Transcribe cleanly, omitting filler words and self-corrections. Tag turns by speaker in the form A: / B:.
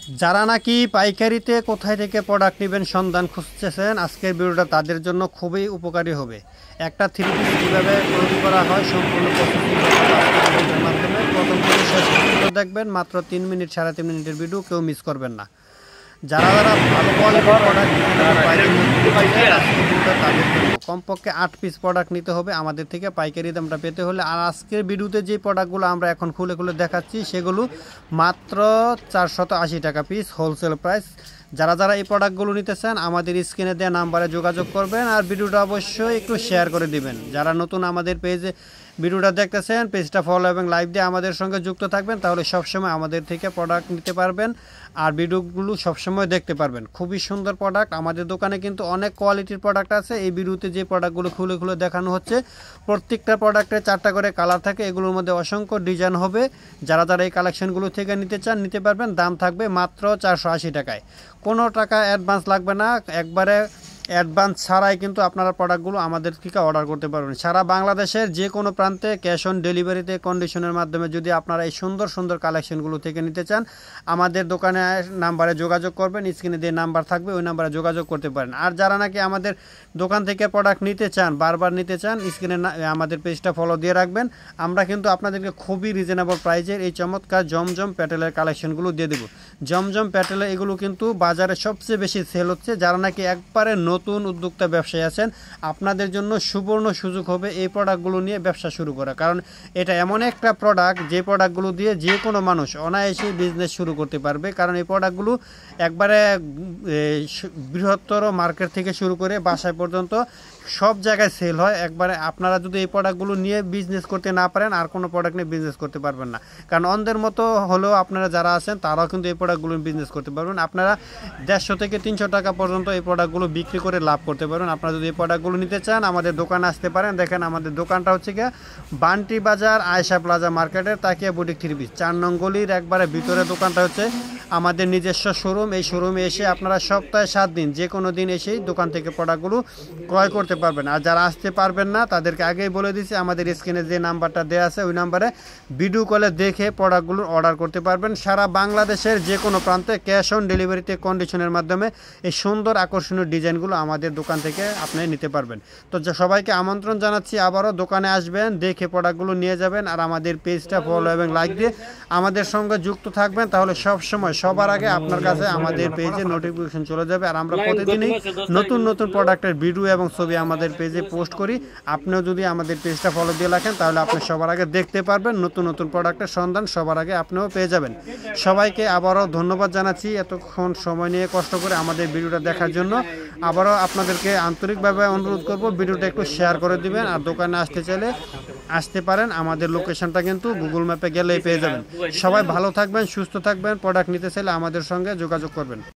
A: যারা নাকি পাইকারিতে কোথায় থেকে প্রোডাক্ট নেবেন সন্ধান খুঁজতেছেন, আজকের ভিডিওটা তাদের জন্য খুবই উপকারী হবে। একটা থ্রি পিস কীভাবে তৈরি করা হয় সম্পূর্ণ প্রসেসিং মাধ্যমে প্রথম থেকে শেষ পর্যন্ত দেখবেন। মাত্র 3 মিনিট 3.5 মিনিটের ভিডিও, কেউ মিস করবেন না। যারা যারা ভালো কোয়ালিটির প্রোডাক্ট তাদের জন্য কমপক্ষে 8 পিস প্রোডাক্ট নিতে হবে আমাদের থেকে পাইকারি দামটা পেতে হলে। আর আজকের ভিডিওতে যে প্রোডাক্টগুলো আমরা এখন খুলে খুলে দেখাচ্ছি সেগুলো মাত্র 480 টাকা পিস, হোলসেল প্রাইস। যারা যারা এই প্রোডাক্টগুলো নিতে চান আমাদের স্ক্রিনে দেওয়া নাম্বারে যোগাযোগ করবেন, আর ভিডিওটা অবশ্যই একটু শেয়ার করে দিবেন। যারা নতুন আমাদের পেজে ভিডিওটা দেখতেছেন, পেজটা ফলো এবং লাইভ দিয়ে আমাদের সঙ্গে যুক্ত থাকবেন, তাহলে সবসময় আমাদের থেকে প্রোডাক্ট নিতে পারবেন আর ভিডিওগুলো সবসময় দেখতে পারবেন। খুবই সুন্দর প্রোডাক্ট, আমাদের দোকানে কিন্তু অনেক কোয়ালিটির প্রোডাক্ট আছে। এই ভিডিওতে যে প্রোডাক্টগুলো খুলে খুলে দেখানো হচ্ছে প্রত্যেকটা প্রোডাক্টের 4টা করে কালার থাকে, এগুলোর মধ্যে অসংখ্য ডিজাইন হবে। যারা যারা এই কালেকশনগুলো থেকে নিতে চান নিতে পারবেন। দাম থাকবে মাত্র 480 টাকায়। কোনো টাকা অ্যাডভান্স লাগবে না, একবারে অ্যাডভান্স ছাড়াই কিন্তু আপনারা প্রোডাক্টগুলো আমাদের থেকে অর্ডার করতে পারবেন। সারা বাংলাদেশের যে কোনো প্রান্তে ক্যাশ অন ডেলিভারিতে কন্ডিশনের মাধ্যমে যদি আপনারা এই সুন্দর সুন্দর কালেকশনগুলো থেকে নিতে চান আমাদের দোকানে নাম্বারে যোগাযোগ করবেন। স্ক্রিনে যে নাম্বার থাকবে ওই নাম্বারে যোগাযোগ করতে পারেন। আর যারা নাকি আমাদের দোকান থেকে প্রোডাক্ট নিতে চান, বারবার নিতে চান, স্ক্রিনে আমাদের পেজটা ফলো দিয়ে রাখবেন। আমরা কিন্তু আপনাদেরকে খুবই রিজনেবল প্রাইজের এই চমৎকার জমজম প্যাটেলের কালেকশনগুলো দিয়ে দেবো। জমজম প্যাটেলে এগুলো কিন্তু বাজারে সবচেয়ে বেশি সেল হচ্ছে। যারা নাকি একবারে নতুন উদ্যোক্তা ব্যবসায়ী আছেন আপনাদের জন্য সুবর্ণ সুযোগ হবে এই প্রোডাক্টগুলো নিয়ে ব্যবসা শুরু করা। কারণ এটা এমন একটা প্রোডাক্ট যে প্রোডাক্টগুলো দিয়ে যে কোনো মানুষ অনায়াসেই বিজনেস শুরু করতে পারবে। কারণ এই প্রোডাক্টগুলো একবারে বৃহত্তর মার্কেট থেকে শুরু করে বাসায় পর্যন্ত সব জায়গায় সেল হয়। একবারে আপনারা যদি এই প্রোডাক্টগুলো নিয়ে বিজনেস করতে না পারেন আর কোনো প্রোডাক্ট নিয়ে বিজনেস করতে পারবেন না। কারণ অন্ধের মতো হলেও আপনারা যারা আছেন তারাও কিন্তু এই প্রোডাক্টগুলো বিজনেস করতে পারবেন। আপনারা 150 থেকে 300 টাকা পর্যন্ত এই প্রোডাক্টগুলো বিক্রি করে লাভ করতে পারবেন। আপনারা যদি এই প্রোডাক্টগুলো নিতে চান আমাদের দোকানে আসতে পারেন। দেখেন আমাদের দোকানটা হচ্ছে গিয়ে বান্টি বাজার আয়েশা প্লাজা মার্কেটের তাকিয়া বুটিক থ্রি পিস 4 নং গলির একবারে ভিতরে দোকানটা হচ্ছে আমাদের নিজস্ব শোরুম। এই শোরুমে এসে আপনারা সপ্তাহে 7 দিন যে কোনো দিন এসেই দোকান থেকে প্রোডাক্টগুলো ক্রয় করতে পারবেন। আর যারা আসতে পারবেন না তাদেরকে আগেই বলে দিচ্ছি আমাদের স্ক্রিনে যে নাম্বারটা দেওয়া আছে ওই নাম্বারে ভিডিও কলে দেখে প্রোডাক্টগুলো অর্ডার করতে পারবেন। সারা বাংলাদেশের যে কোনো প্রান্তে ক্যাশ অন ডেলিভারিতে কন্ডিশনের মাধ্যমে এই সুন্দর আকর্ষণীয় ডিজাইনগুলো আমাদের দোকান থেকে আপনি নিতে পারবেন। তো সবাইকে আমন্ত্রণ জানাচ্ছি, আবারও দোকানে আসবেন, দেখে প্রোডাক্টগুলো নিয়ে যাবেন আর আমাদের পেজটা ফলো এবং লাইক দিয়ে আমাদের সঙ্গে যুক্ত থাকবেন। তাহলে সব সময় সবার আগে আপনার কাছে আমাদের পেজে নোটিফিকেশন চলে যাবে। আর আমরা প্রতিদিনই নতুন নতুন প্রোডাক্টের ভিডিও এবং ছবি আমাদের পেজে পোস্ট করি। আপনিও যদি আমাদের পেজটা ফলো দিয়ে রাখেন তাহলে আপনি সবার আগে দেখতে পারবেন, নতুন নতুন প্রোডাক্টের সন্ধান সবার আগে আপনিও পেয়ে যাবেন। সবাইকে আবারও ধন্যবাদ জানাচ্ছি এতক্ষণ সময় নিয়ে কষ্ট করে আমাদের ভিডিওটা দেখার জন্য। আবারও আপনাদেরকে আন্তরিকভাবে অনুরোধ করব ভিডিওটা একটু শেয়ার করে দিবেন। আর দোকানে আসতে চাইলে আসতে পারেন, আমাদের লোকেশনটা কিন্তু গুগল ম্যাপে গেলেই পেয়ে যাবেন। সবাই ভালো থাকবেন, সুস্থ থাকবেন। প্রোডাক্ট নিতে চাইলে আমাদের সঙ্গে যোগাযোগ করবেন।